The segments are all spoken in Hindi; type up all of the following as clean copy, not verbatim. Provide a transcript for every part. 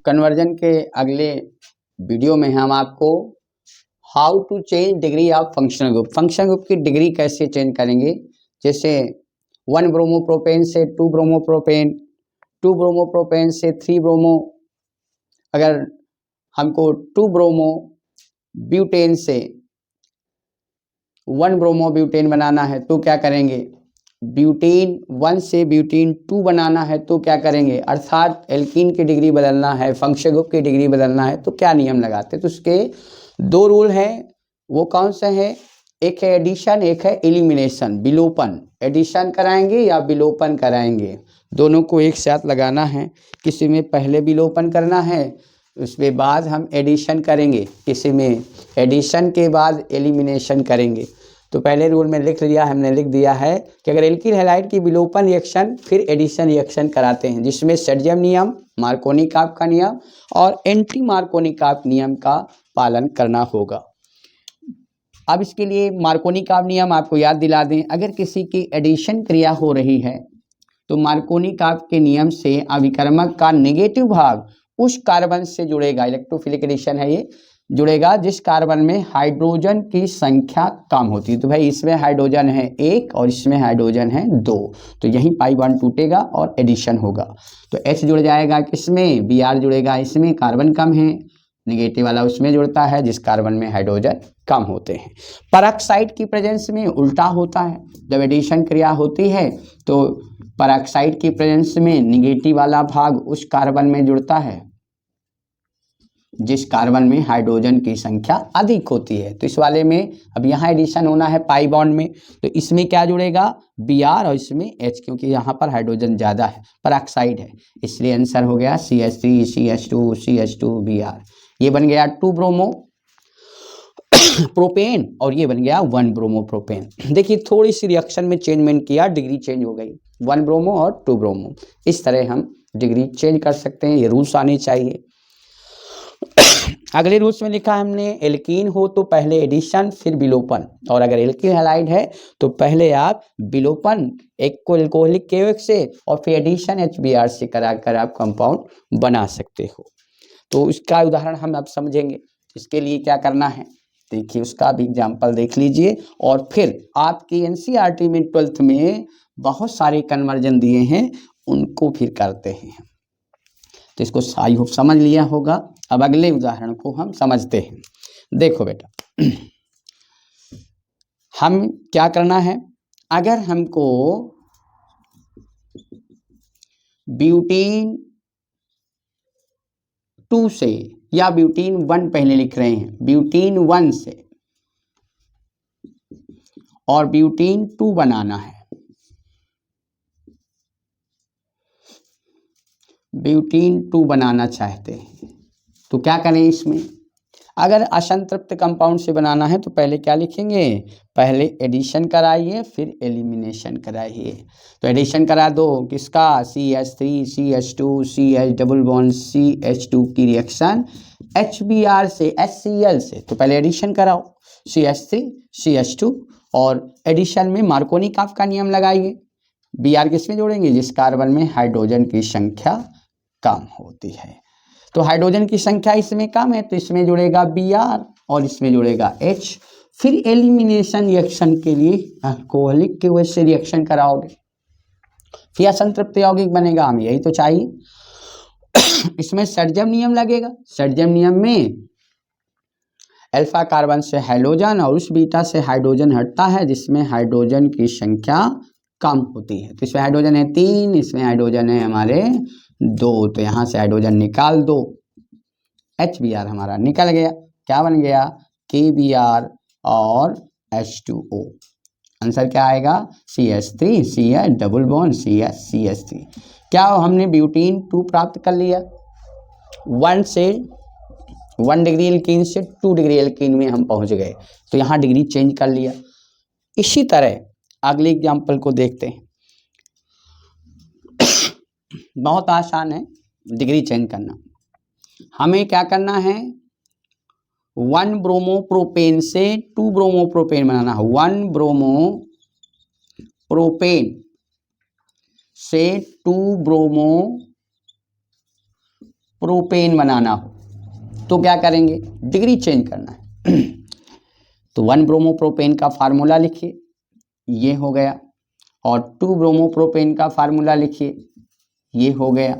कन्वर्जन के अगले वीडियो में हम आपको how to change degree of functional group, functional group की डिग्री कैसे चेंज करेंगे। जैसे 1 ब्रोमोप्रोपेन से 2 ब्रोमोप्रोपेन, 2 ब्रोमोप्रोपेन से 3 ब्रोमो, अगर हमको 2 ब्रोमो ब्यूटेन से 1 ब्रोमो ब्यूटेन बनाना है तो क्या करेंगे, ब्यूटेन 1 से ब्यूटेन 2 बनाना है तो क्या करेंगे, अर्थात एल्कीन की डिग्री बदलना है, फंक्शनल ग्रुप की डिग्री बदलना है तो क्या नियम लगाते हैं। तो उसके 2 रूल हैं, वो कौन से हैं, एक है एडिशन, एक है एलिमिनेशन, विलोपन। एडिशन कराएंगे या विलोपन कराएंगे, दोनों को एक साथ लगाना है। किसी में पहले विलोपन करना है, उसके बाद हम एडिशन करेंगे, किसी में एडिशन के बाद एलिमिनेशन करेंगे। तो पहले रूल में लिख लिया, हमने लिख दिया है कि अगर एल्किल हैलाइड की विलोपन रिएक्शन फिर एडिशन रिएक्शन कराते हैं, जिसमें सर्जियम नियम, मार्कोनी-काप का नियम और एंटी मार्कोनी-काप नियम का पालन करना होगा। अब इसके लिए मार्कोनी-काप नियम आपको याद दिला दें, अगर किसी की एडिशन क्रिया हो रही है तो मार्कोनी-काप के नियम से अभिकर्मक का नेगेटिव भाग उस कार्बन से जुड़ेगा, इलेक्ट्रोफिलिक एडिशन है ये, जुड़ेगा जिस कार्बन में हाइड्रोजन की संख्या कम होती है। तो भाई इसमें हाइड्रोजन है 1 और इसमें हाइड्रोजन है 2, तो यहीं पाई बॉन्ड टूटेगा और एडिशन होगा। तो H जुड़ जाएगा किसमें, Br जुड़ेगा इसमें, कार्बन कम है, निगेटिव वाला उसमें जुड़ता है जिस कार्बन में हाइड्रोजन कम होते हैं। परऑक्साइड की प्रेजेंस में उल्टा होता है, जब एडिशन क्रिया होती है तो परऑक्साइड की प्रेजेंस में निगेटिव वाला भाग उस कार्बन में जुड़ता है जिस कार्बन में हाइड्रोजन की संख्या अधिक होती है। तो इस वाले में अब यहाँ एडिशन होना है पाई बॉन्ड में, तो इसमें क्या जुड़ेगा, Br और इसमें H, क्योंकि यहाँ पर हाइड्रोजन ज़्यादा है, परऑक्साइड है, इसलिए आंसर हो गया CH3 CH2 CH2 Br। ये बन गया 2 ब्रोमो प्रोपेन और ये बन गया 1 ब्रोमो प्रोपेन। देखिए थोड़ी सी रिएक्शन में चेंजमेंट किया, डिग्री चेंज हो गई, 1 ब्रोमो और 2 ब्रोमो, इस तरह हम डिग्री चेंज कर सकते हैं, ये रूल्स आने चाहिए। अगले रूल्स में लिखा हमने, एल्कीन हो तो पहले एडिशन फिर विलोपन, और अगर एल्किल हैलाइड है तो पहले आप विलोपन एक को एल्कोहलिक KOH से और फिर एडिशन HBr से कराकर आप कंपाउंड बना सकते हो। तो इसका उदाहरण हम अब समझेंगे। इसके लिए क्या करना है, देखिए उसका भी एग्जाम्पल देख लीजिए, और फिर आपकी NCERT में 12th में बहुत सारे कन्वर्जन दिए हैं, उनको फिर करते हैं। तो इसको आई होप समझ लिया होगा। अब अगले उदाहरण को हम समझते हैं। देखो बेटा, हम क्या करना है, अगर हमको ब्यूटेन 2 से या ब्यूटेन 1 पहले लिख रहे हैं, ब्यूटेन 1 से और ब्यूटेन 2 बनाना है, ब्यूटेन 2 बनाना चाहते हैं तो क्या करें। इसमें अगर असंतृप्त कंपाउंड से बनाना है तो पहले क्या लिखेंगे, पहले एडिशन कराइए फिर एलिमिनेशन कराइए। तो एडिशन करा दो किसका, CH3 CH2 CH double bond CH2 की रिएक्शन HBr से HCl से, तो पहले एडिशन कराओ CH3 CH2 और एडिशन में मार्कोनी-काप का नियम लगाइए। Br किसमें जोड़ेंगे, जिस कार्बन में हाइड्रोजन की संख्या कम होती है। तो हाइड्रोजन की संख्या इसमें कम है तो इसमें जुड़ेगा Br और इसमें जुड़ेगा H। फिर एलिमिनेशन रिएक्शन के लिए अल्कोहलिक KOH से रिएक्शन कराओगे, फिर असंतृप्त यौगिक बनेगा, हमें यही तो चाहिए। इसमें सर्जियम नियम लगेगा, सर्जियम नियम में अल्फा कार्बन से हाइड्रोजन और उस बीटा से हाइड्रोजन हटता है जिसमें हाइड्रोजन की संख्या कम होती है। तो इसमें हाइड्रोजन है 3, इसमें हाइड्रोजन है हमारे 2, तो यहाँ से हाइड्रोजन निकाल दो, HBr हमारा निकल गया, क्या बन गया KBr और H2O। आंसर क्या आएगा, CH3 CH double bond CH CH3। क्या हमने ब्यूटेन 2 प्राप्त कर लिया, 1 डिग्री एल्कीन से 2 डिग्री एल्कीन में हम पहुंच गए, तो यहाँ डिग्री चेंज कर लिया। इसी तरह अगले एग्जाम्पल को देखते हैं, बहुत आसान है डिग्री चेंज करना। हमें क्या करना है, 1 ब्रोमोप्रोपेन से 2 ब्रोमोप्रोपेन बनाना है, 1 ब्रोमोप्रोपेन से 2 ब्रोमोप्रोपेन प्रोपेन बनाना हो तो क्या करेंगे, डिग्री चेंज करना है। तो 1 ब्रोमोप्रोपेन का फार्मूला लिखिए, ये हो गया, और 2 ब्रोमोप्रोपेन का फार्मूला लिखिए, ये हो गया।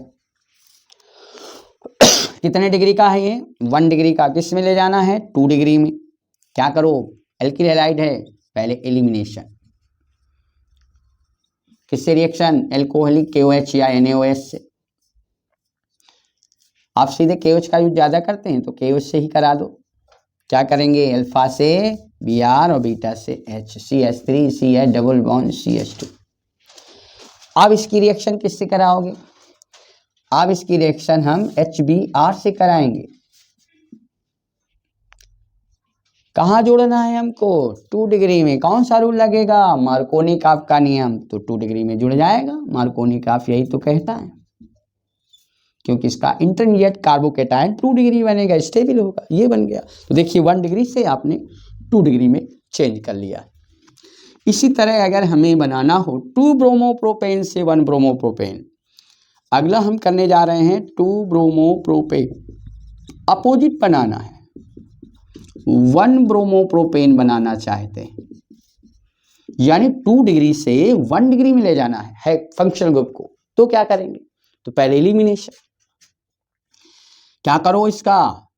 कितने डिग्री का है ये, 1 डिग्री का। किस में ले जाना है, 2 डिग्री में। क्या करो, एल्किल हैलाइड है, पहले एलिमिनेशन। किससे रिएक्शन, एल्कोहलिक KOH या NaOH से। आप सीधे KOH का यूज ज्यादा करते हैं तो KOH से ही करा दो। क्या करेंगे, अल्फा से Br और बीटा से H, CH3 CH double bond CH2। अब इसकी रिएक्शन किससे कराओगे, अब इसकी रिएक्शन हम HBr से कराएंगे। कहाँ जोड़ना है हमको, 2 डिग्री में। कौन सा रूल लगेगा, मार्कोनी-काफ का नियम, तो 2 डिग्री में जुड़ जाएगा। मार्कोनी-काफ यही तो कहता है, क्योंकि इसका इंटरमीडिएट कार्बोकेटायन 2 डिग्री बनेगा, स्टेबल होगा, ये बन गया। तो देखिए 1 डिग्री से आपने 2 डिग्री में चेंज कर लिया। इसी तरह अगर हमें बनाना हो 2 ब्रोमोप्रोपेन से 1 ब्रोमोप्रोपेन, अगला हम करने जा रहे हैं 2 ब्रोमोप्रोपेन, अपोजिट बनाना है, 1 ब्रोमोप्रोपेन बनाना चाहते हैं, यानी 2 डिग्री से 1 डिग्री में ले जाना है फंक्शनल ग्रुप को। तो क्या करेंगे, तो पहले एलिमिनेशन। क्या करो, इसका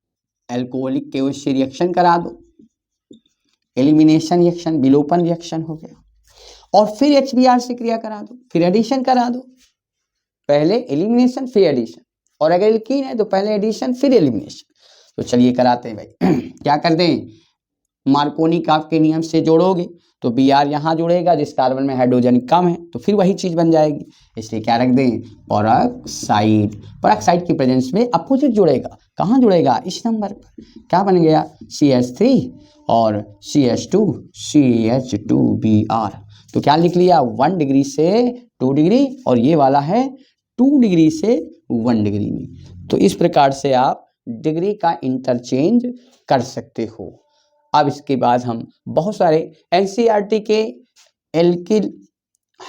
एल्कोहलिक KOH से रिएक्शन करा दो, एलिमिनेशन रिएक्शन, विलोपन रिएक्शन हो गया। और फिर HBr से क्रिया करा दो, फिर एडिशन करा दो। पहले एलिमिनेशन फिर एडिशन, और अगर एल्कीन है तो पहले एडिशन फिर एलिमिनेशन। तो चलिए कराते हैं भाई। क्या करते हैं, मार्कोनी-काफ के नियम से जोड़ोगे तो Br यहाँ जुड़ेगा, जिस कार्बन में हाइड्रोजन कम है, तो फिर वही चीज बन जाएगी। इसलिए क्या रख दें, पेरोक्साइड। पेरोक्साइड की प्रेजेंस में अपोजिट जुड़ेगा, कहाँ जुड़ेगा, इस नंबर पर। क्या बन गया, CH3 और CH2 CH2Br। तो क्या लिख लिया, 1 डिग्री से 2 डिग्री, और ये वाला है 2 डिग्री से 1 डिग्री में। तो इस प्रकार से आप डिग्री का इंटरचेंज कर सकते हो। अब इसके बाद हम बहुत सारे NCERT के एल्किल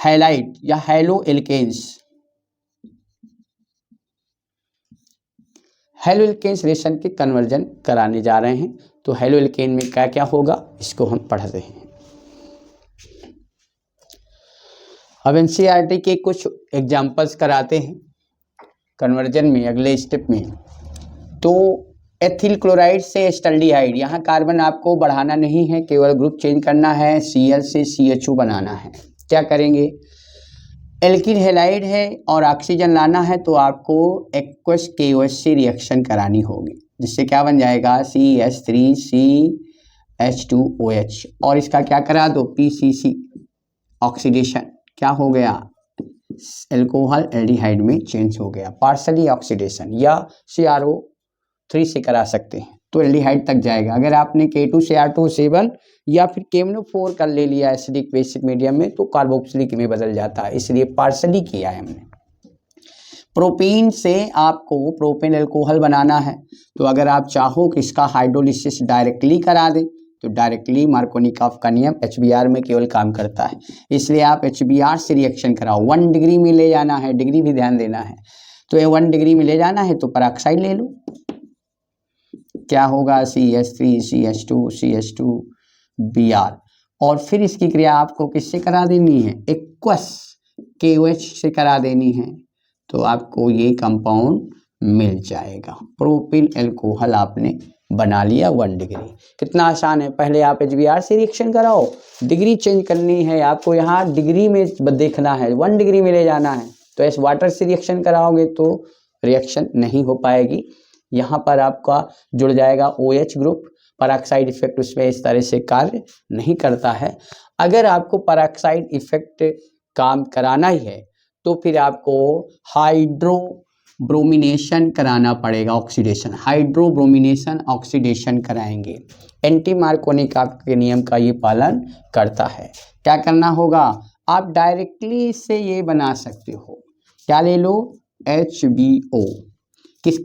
हैलाइड या हैलो एल्केन्स रिएक्शन के कन्वर्जन कराने जा रहे हैं। तो हैलो एल्केन में क्या क्या होगा, इसको हम पढ़ते हैं। अब NCERT के कुछ एग्जाम्पल्स कराते हैं कन्वर्जन में, अगले स्टेप में। तो एथिल क्लोराइड से एस्टल्डिहाइड, यहाँ कार्बन आपको बढ़ाना नहीं है, केवल ग्रुप चेंज करना है, Cl से CHO बनाना है। क्या करेंगे, एल्किल हैलाइड है और ऑक्सीजन लाना है, तो आपको एक्वस KOH से रिएक्शन करानी होगी, जिससे क्या बन जाएगा, CH3CH2OH। और इसका क्या करा दो, PCC ऑक्सीडेशन, क्या हो गया, एल्कोहल एल्डिहाइड में चेंज हो गया, पार्शली ऑक्सीडेशन, या CrO3 से करा सकते हैं तो एल्डिहाइड तक जाएगा। अगर आपने K2Cr2O7 या फिर KMnO4 कर ले लिया एसिडिक बेसिक मीडियम में, तो कार्बोक्सिलिक में बदल जाता है, इसलिए पार्शली किया है हमने। प्रोपीन से आपको प्रोपेन एल्कोहल बनाना है, तो अगर आप चाहो कि इसका हाइड्रोलिसिस डायरेक्टली करा दें, तो डायरेक्टली मार्कोनी-काफ का नियम HBr में केवल काम करता है, इसलिए आप HBr से रिएक्शन कराओ। 1 डिग्री में ले जाना है, डिग्री भी ध्यान देना है। तो ये 1 डिग्री में ले जाना है तो पेरोक्साइड ले लो, क्या होगा, CH3 CH2 CH2Br। और फिर इसकी क्रिया आपको किससे करा देनी है, एक्वस KOH से करा देनी है, तो आपको ये कंपाउंड मिल जाएगा। प्रोपिल एल्कोहल आपने बना लिया 1 डिग्री। कितना आसान है, पहले आप HBr से रिएक्शन कराओ, डिग्री चेंज करनी है आपको, यहाँ डिग्री में देखना है, 1 डिग्री में ले जाना है। तो ऐसे वाटर से रिएक्शन कराओगे तो रिएक्शन नहीं हो पाएगी, यहाँ पर आपका जुड़ जाएगा OH ग्रुप। पेरोक्साइड इफेक्ट उसमें इस तरह से कार्य नहीं करता है। अगर आपको पेरोक्साइड इफेक्ट काम कराना ही है तो फिर आपको हाइड्रोब्रोमिनेशन कराना पड़ेगा, ऑक्सीडेशन, हाइड्रोब्रोमिनेशन ऑक्सीडेशन कराएंगे। एंटी मार्कोनी-काफ के नियम का ये पालन करता है। क्या करना होगा, आप डायरेक्टली इससे ये बना सकते हो, क्या ले लो, HBO, किस,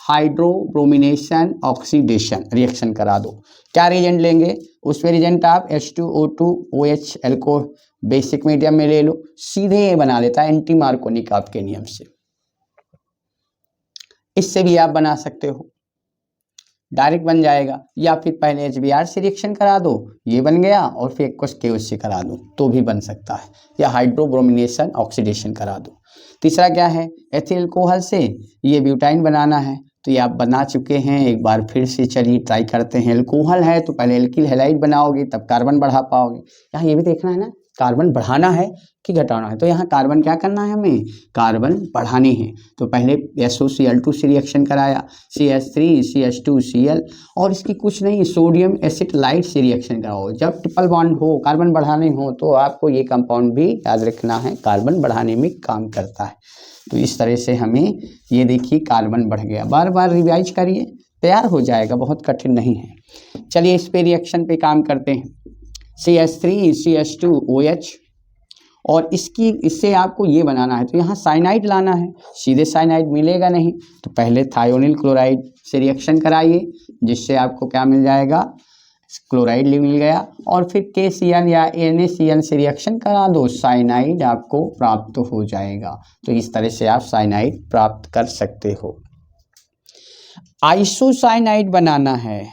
हाइड्रोब्रोमिनेशन ऑक्सीडेशन रिएक्शन करा दो। क्या रिएजेंट लेंगे, उसमें रिएजेंट आप H2O2OH एल्को बेसिक मीडियम में ले लो, सीधे ये बना लेता है एंटी मार्कोनी-काफ के नियम से। इससे भी आप बना सकते हो, डायरेक्ट बन जाएगा। या फिर पहले HBr से रिएक्शन करा दो, ये बन गया, और फिर एक्वस KOH से करा दो तो भी बन सकता है, या हाइड्रोब्रोमिनेशन ऑक्सीडेशन करा दो। तीसरा क्या है, एथिल अल्कोहल से ये ब्यूटाइन बनाना है, तो ये आप बना चुके हैं, एक बार फिर से चलिए ट्राई करते हैं। अल्कोहल है तो पहले एल्किल हैलाइड बनाओगे तब कार्बन बढ़ा पाओगे। यहाँ ये भी देखना है ना, कार्बन बढ़ाना है कि घटाना है, तो यहाँ कार्बन क्या करना है, हमें कार्बन बढ़ानी है। तो पहले SOCl2 से रिएक्शन कराया, CH3 CH2Cl, और इसकी कुछ नहीं, सोडियम एसिटाइलाइड से रिएक्शन कराओ। जब ट्रिपल बॉन्ड हो, कार्बन बढ़ाने हो, तो आपको ये कंपाउंड भी याद रखना है, कार्बन बढ़ाने में काम करता है। तो इस तरह से हमें ये देखिए कार्बन बढ़ गया, बार बार रिवाइज करिए, तैयार हो जाएगा, बहुत कठिन नहीं है। चलिए इस पे रिएक्शन पे काम करते हैं। CH3 CH2OH, और इससे आपको ये बनाना है, तो यहाँ साइनाइड लाना है, सीधे साइनाइड मिलेगा नहीं, तो पहले थायोनिल क्लोराइड से रिएक्शन कराइए, जिससे आपको क्या मिल जाएगा, क्लोराइड मिल गया, और फिर KCl या NaCl से रिएक्शन करा दो, साइनाइड आपको प्राप्त हो जाएगा। तो इस तरह से आप साइनाइड प्राप्त कर सकते हो। आइसोसाइनाइड बनाना है,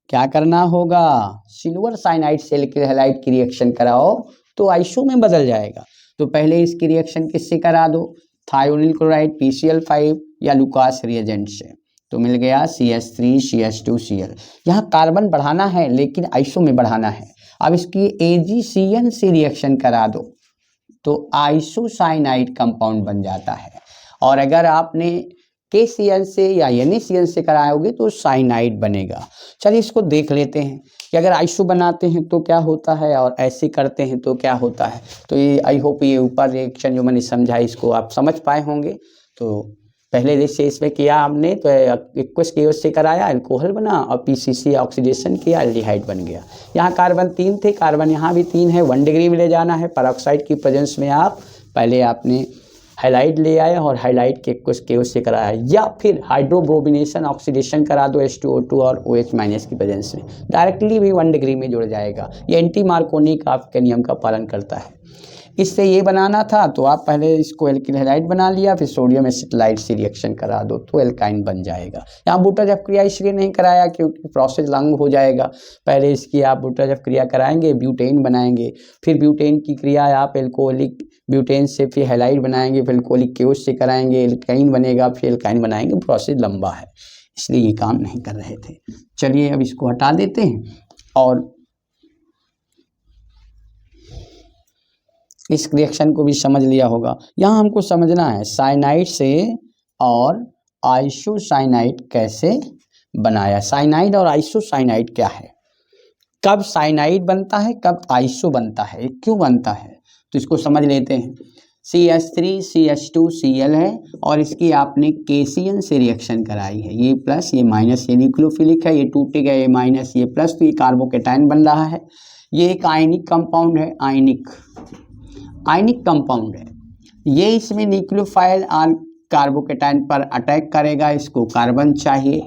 क्या करना होगा, सिल्वर साइनाइड से एल्किल हैलाइड की रिएक्शन कराओ तो आइसो में बदल जाएगा। तो पहले इसकी रिएक्शन किससे करा दो, थायोनिल क्लोराइड PCl5 या लुकास रिएजेंट से, तो मिल गया CH3 CH2Cl। यहाँ कार्बन बढ़ाना है लेकिन आइसो में बढ़ाना है। अब इसकी AgCN से रिएक्शन करा दो तो आइसोसाइनाइड कंपाउंड बन जाता है, और अगर आपने KCl से या NaCl से कराओगे तो साइनाइड बनेगा। चलिए इसको देख लेते हैं कि अगर आइसो बनाते हैं तो क्या होता है और ऐसे करते हैं तो क्या होता है। तो ये आई होप ये ऊपर रिएक्शन जो मैंने समझा इसको आप समझ पाए होंगे। तो पहले जैसे इसमें किया हमने, तो एक्वस KOH से कराया, अल्कोहल बना, और PCC ऑक्सीडेशन किया, एल्डिहाइड बन गया। यहाँ कार्बन 3 थे, कार्बन यहाँ भी 3 है, 1 डिग्री में ले जाना है। पेरोक्साइड की प्रेजेंस में आप पहले आपने हाइलाइट ले आए और हाइलाइट के कुछ KOH से कराया, या फिर हाइड्रोब्रोमिनेशन ऑक्सीडेशन करा दो H2O2 और OH- की प्रेजेंस में, डायरेक्टली भी 1 डिग्री में जुड़ जाएगा। ये एंटी मार्कोनी का आपके नियम का पालन करता है। इससे ये बनाना था तो आप पहले इसको एल्किल हैलाइड बना लिया, फिर सोडियम एसिटाइलाइड से रिएक्शन करा दो तो एल्काइन बन जाएगा। यहाँ बुटाजफ क्रिया इसलिए नहीं कराया क्योंकि प्रोसेस लॉन्ग हो जाएगा। पहले इसकी आप बुटाजफ क्रिया कराएंगे, ब्यूटेन बनाएंगे, फिर ब्यूटेन की क्रिया आप एल्कोहलिक ब्यूटेन से फिर हैलाइड बनाएंगे, फिर एल्कोहलिक KOH से कराएंगे, एल्काइन बनेगा, फिर एल्काइन बनाएंगे। प्रोसेस लंबा है, इसलिए ये काम नहीं कर रहे थे। चलिए अब इसको हटा देते हैं और इस रिएक्शन को भी समझ लिया होगा। यहाँ हमको समझना है साइनाइड से और आइसोसाइनाइड कैसे बनाया। साइनाइड और आइसोसाइनाइड क्या है, कब साइनाइड बनता है, कब आइसो बनता है, क्यों बनता है, तो इसको समझ लेते हैं। CH3 CH2Cl है और इसकी आपने KCN से रिएक्शन कराई है, ये प्लस ये माइनस, ये न्यूक्लियोफिलिक है, ये टूटेगा, ये माइनस ये प्लस, तो ये कार्बोकेटाइन बन रहा है। ये एक आयनिक कंपाउंड है, आयनिक कंपाउंड है। ये इसमें न्यूक्लियोफाइल और कार्बोकेटाइन पर अटैक करेगा, इसको कार्बन चाहिए,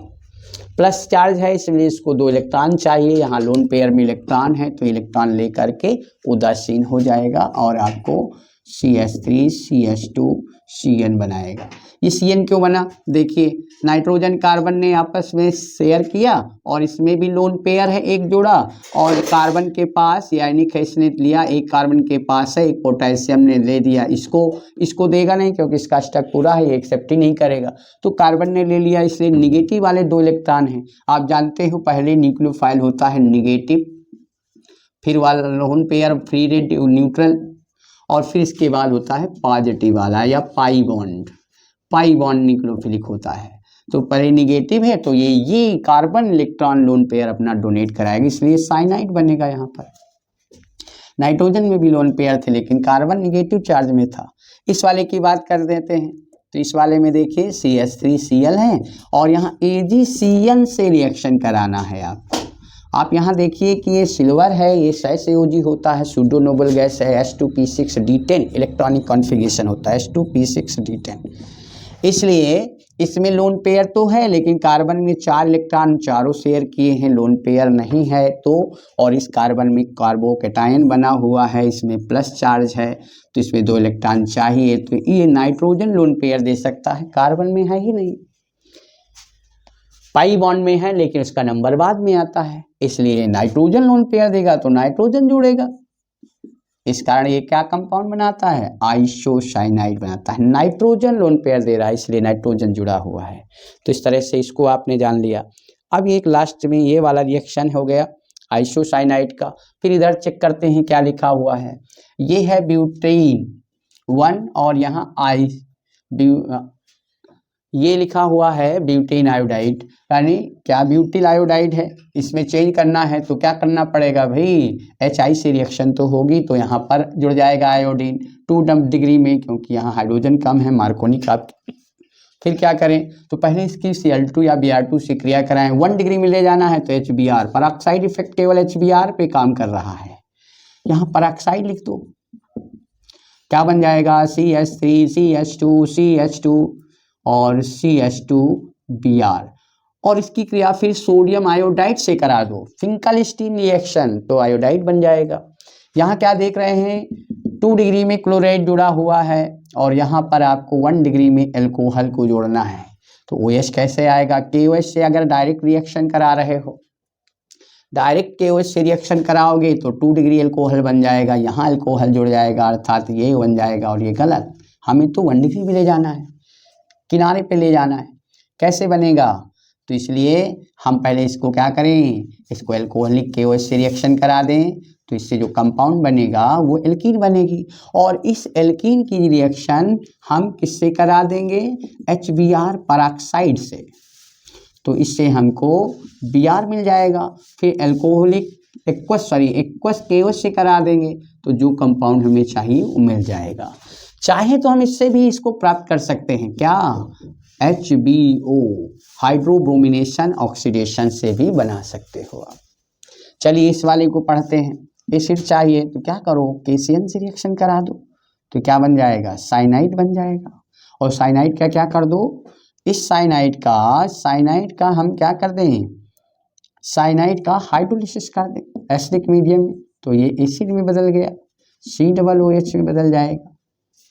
प्लस चार्ज है इसलिए इसको 2 इलेक्ट्रॉन चाहिए। यहाँ लोन पेयर में इलेक्ट्रॉन है तो इलेक्ट्रॉन लेकर के उदासीन हो जाएगा और आपको CH3 CH2Cn बनाएगा। ये Cn क्यों बना, देखिए नाइट्रोजन कार्बन ने आपस में शेयर किया और इसमें भी लोन पेयर है एक जोड़ा, और कार्बन के पास आयनिक है, इसने लिया, एक कार्बन के पास है, एक पोटेशियम ने ले दिया, इसको देगा नहीं क्योंकि इसका स्टक पूरा है, ये एक्सेप्ट ही नहीं करेगा। तो कार्बन ने ले लिया, इसलिए निगेटिव वाले 2 इलेक्ट्रॉन हैं। आप जानते हो पहले न्यूक्लियोफाइल होता है निगेटिव, फिर वाला lone pair free radical neutral, और फिर इसके बाद होता है पॉजिटिव वाला या पाई बॉन्ड न्यूक्लियोफिलिक होता है। तो पहले निगेटिव है तो ये कार्बन इलेक्ट्रॉन लोन पेयर अपना डोनेट कराएगा, इसलिए साइनाइड बनेगा। यहाँ पर नाइट्रोजन में भी लोन पेयर थे लेकिन कार्बन निगेटिव चार्ज में था। इस वाले की बात कर देते हैं, तो इस वाले में देखिए CH3Cl है और यहाँ AgCN से रिएक्शन कराना है आपको। आप यहाँ देखिए कि ये सिल्वर है, ये SiOG होता है, सूडो नोबल गैस है, H2P6D10 इलेक्ट्रॉनिक कॉन्फ़िगरेशन होता है, H2P6D10, इसलिए इसमें लोन पेयर तो है, लेकिन कार्बन में 4 इलेक्ट्रॉन चारों शेयर किए हैं, लोन पेयर नहीं है तो। और इस कार्बन में कार्बोकैटायन बना हुआ है, इसमें प्लस चार्ज है, तो इसमें 2 इलेक्ट्रॉन चाहिए, तो ये नाइट्रोजन लोन पेयर दे सकता है। कार्बन में है ही नहीं, पाई बॉन्ड में है, लेकिन उसका नंबर बाद में आता है, इसलिए नाइट्रोजन लोन पेयर देगा तो नाइट्रोजन जुड़ेगा। इस कारण ये क्या कंपाउंड बनाता है, आइसोसाइनाइड बनाता है। नाइट्रोजन लोन पेयर दे रहा है, इसलिए नाइट्रोजन जुड़ा हुआ है। तो इस तरह से इसको आपने जान लिया। अब एक लास्ट में ये वाला रिएक्शन हो गया आइसोसाइनाइड का। फिर इधर चेक करते हैं क्या लिखा हुआ है। ये है ब्यूटेन 1 और यहाँ ये लिखा हुआ है ब्यूटेन आयोडाइड, यानी क्या ब्यूटिल आयोडाइड है। इसमें चेंज करना है तो क्या करना पड़ेगा भाई, HI से रिएक्शन तो होगी, तो यहाँ पर जुड़ जाएगा आयोडीन 2 डिग्री में, क्योंकि यहाँ हाइड्रोजन कम है, मार्कोनिक आप। फिर क्या करें, तो पहले इसकी Cl2 या Br2 से क्रिया कराएं, 1 डिग्री में ले जाना है तो HBr, पराक्साइड इफेक्ट केवल HBr पे काम कर रहा है। यहाँ पराक्साइड लिख दो, क्या बन जाएगा CH3 CH2 CH2 और CH2Br, और इसकी क्रिया फिर सोडियम आयोडाइड से करा दो, फिंकलस्टीन रिएक्शन, तो आयोडाइड बन जाएगा। यहाँ क्या देख रहे हैं, 2 डिग्री में क्लोराइड जुड़ा हुआ है और यहाँ पर आपको 1 डिग्री में एल्कोहल को जोड़ना है, तो OH कैसे आएगा, KOH से अगर डायरेक्ट रिएक्शन करा रहे हो, डायरेक्ट KOH से रिएक्शन कराओगे तो 2 डिग्री एल्कोहल बन जाएगा, यहाँ एल्कोहल जुड़ जाएगा, अर्थात ये बन जाएगा, और ये गलत, हमें तो 1 डिग्री में ले जाना है, किनारे पे ले जाना है, कैसे बनेगा, तो इसलिए हम पहले इसको क्या करें, इसको एल्कोहलिक KOH से रिएक्शन करा दें, तो इससे जो कंपाउंड बनेगा वो एल्कीन बनेगी, और इस एल्कीन की रिएक्शन हम किससे करा देंगे, HBr पराक्साइड से, तो इससे हमको Br मिल जाएगा। फिर एल्कोहलिक एक्वस KOH से करा देंगे, तो जो कंपाउंड हमें चाहिए वो मिल जाएगा। चाहे तो हम इससे भी इसको प्राप्त कर सकते हैं, क्या, HBO हाइड्रोब्रोमिनेशन ऑक्सीडेशन से भी बना सकते हो आप। चलिए इस वाले को पढ़ते हैं। एसिड चाहिए तो क्या करो, KCN से रिएक्शन करा दो, तो क्या बन जाएगा, साइनाइड बन जाएगा। और साइनाइड का क्या कर दो, इस साइनाइड का हम क्या कर दें, साइनाइड का हाइड्रोलिसिस कर दें एसिडिक मीडियम में, तो ये एसिड में बदल गया, COOH में बदल जाएगा।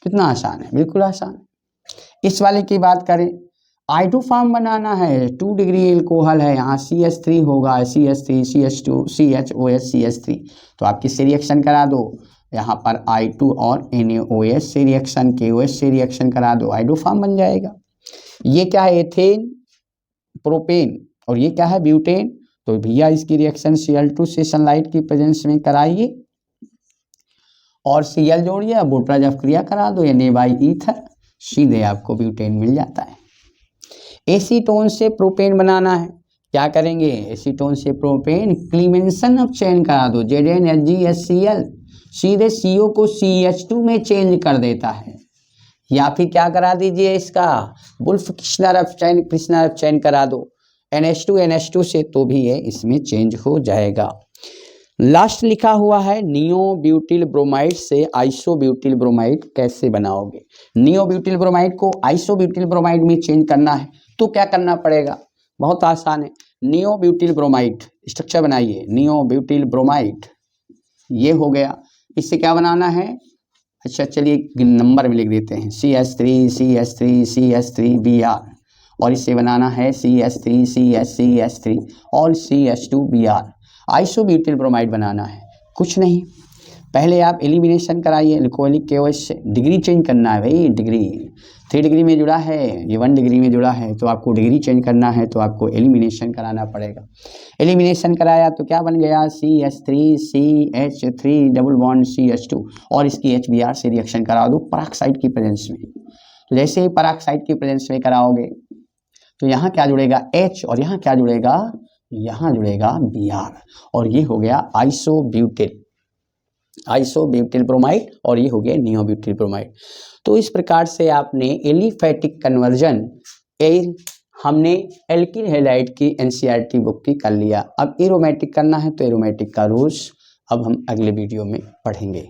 कितना आसान है, बिल्कुल आसान है। इस वाले की बात करें, आइडोफार्म बनाना है, 2 डिग्री एल्कोहल है, यहाँ CH3 होगा, CH3 CH2 CHOH CH3, तो आप किससे रिएक्शन करा दो, यहाँ पर I2 और NaOH से रिएक्शन, KOH से रिएक्शन करा दो, आइडोफार्म बन जाएगा। ये क्या है, एथेन प्रोपेन, और ये क्या है, ब्यूटेन, तो भैया इसकी रिएक्शन Cl2 से सनलाइट की प्रेजेंस में कराइए और Cl जोड़िए, अब बोल्ट्राज क्रिया करा दो, Na/ईथर, सीधे आपको ब्यूटेन मिल जाता है। एसीटोन से प्रोपेन बनाना है, क्या करेंगे, एसीटोन से प्रोपेन क्लीमेंसन ऑफ चेन करा दो, ZnHgHCl, सीधे CO को CH2 में चेंज कर देता है, या फिर क्या करा दीजिए, इसका वुल्फ किस्लर ऑफ चेन करा दो, NH2 से, तो भी ये इसमें चेंज हो जाएगा। लास्ट लिखा हुआ है नियो ब्यूटिल ब्रोमाइड से आइसो ब्यूटिल ब्रोमाइड कैसे बनाओगे। नियो ब्यूटिल ब्रोमाइड को आइसो ब्यूटिल ब्रोमाइड में चेंज करना है तो क्या करना पड़ेगा, बहुत आसान है। नियो ब्यूटिल ब्रोमाइड स्ट्रक्चर बनाइए, नियो ब्यूटिल ब्रोमाइड, ये हो गया। इससे क्या बनाना है, अच्छा चलिए नंबर में लिख देते हैं, CH3 और इससे बनाना है CH3 और CH2Br। आइसोब्यूटिल ब्रोमाइड बनाना है, कुछ नहीं, पहले आप एलिमिनेशन कराइए एल्कोहलिक KOH से, डिग्री चेंज करना है भाई, डिग्री 3 डिग्री में जुड़ा है, ये 1 डिग्री में जुड़ा है, तो आपको डिग्री चेंज करना है, तो आपको एलिमिनेशन कराना पड़ेगा। एलिमिनेशन कराया तो क्या बन गया, CH3 डबल बॉन्ड CH2, और इसकी HBr से रिएक्शन करा दो पराक्साइड की प्रेजेंस में। तो जैसे ही पराक्साइड की प्रेजेंस में कराओगे तो यहाँ क्या जुड़ेगा H, और यहाँ क्या जुड़ेगा, यहाँ जुड़ेगा Br, और ये हो गया आइसोब्यूटिल ब्रोमाइड, और ये हो गया नियोब्यूटिल ब्रोमाइड। तो इस प्रकार से आपने एलिफैटिक कन्वर्जन हमने एल्किल हैलाइड की NCERT बुक की कर लिया। अब एरोमेटिक करना है तो एरोमेटिक का रूल्स अब हम अगले वीडियो में पढ़ेंगे।